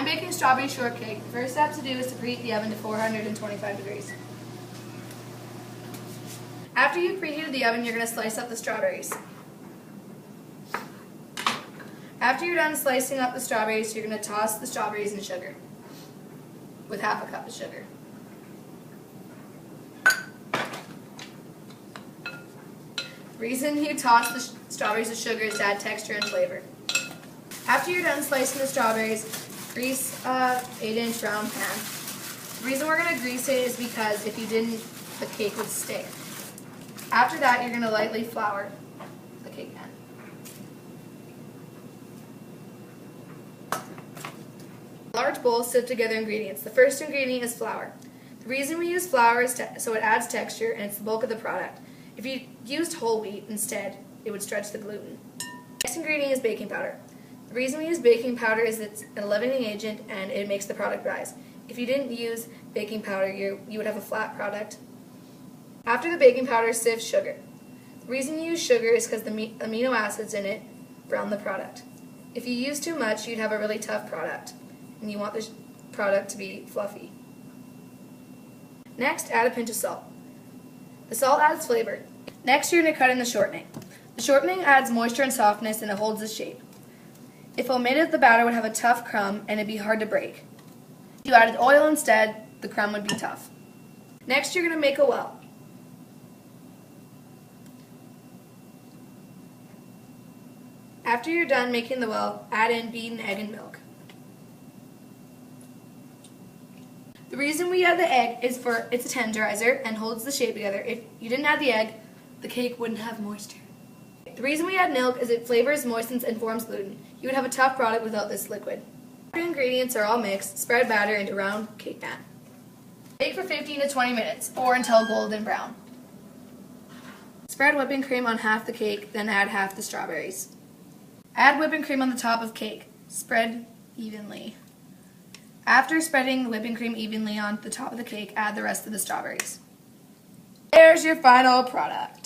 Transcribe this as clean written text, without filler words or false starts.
I'm baking strawberry shortcake. The first step to do is to preheat the oven to 425 degrees. After you've preheated the oven, you're going to slice up the strawberries. After you're done slicing up the strawberries, you're going to toss the strawberries in sugar with half a cup of sugar. The reason you toss the strawberries with sugar is to add texture and flavor. After you're done slicing the strawberries, grease a 8-inch round pan. The reason we're going to grease it is because if you didn't, the cake would stick. After that, you're going to lightly flour the cake pan. In a large bowl, sift together ingredients. The first ingredient is flour. The reason we use flour is so it adds texture and it's the bulk of the product. If you used whole wheat instead, it would stretch the gluten. Next ingredient is baking powder. The reason we use baking powder is it's a leavening agent and it makes the product rise. If you didn't use baking powder, you would have a flat product. After the baking powder, sift sugar. The reason you use sugar is because the amino acids in it brown the product. If you use too much, you'd have a really tough product, and you want the product to be fluffy. Next, add a pinch of salt. The salt adds flavor. Next, you're going to cut in the shortening. The shortening adds moisture and softness, and it holds the shape. If omitted, the batter would have a tough crumb, and it'd be hard to break. If you added oil instead, the crumb would be tough. Next, you're going to make a well. After you're done making the well, add in beaten egg and milk. The reason we add the egg is it's a tenderizer and holds the shape together. If you didn't add the egg, the cake wouldn't have moisture. The reason we add milk is it flavors, moistens, and forms gluten. You would have a tough product without this liquid. After the ingredients are all mixed, spread batter into a round cake pan. Bake for 15 to 20 minutes, or until golden brown. Spread whipping cream on half the cake, then add half the strawberries. Add whipping cream on the top of cake. Spread evenly. After spreading the whipping cream evenly on the top of the cake, add the rest of the strawberries. There's your final product.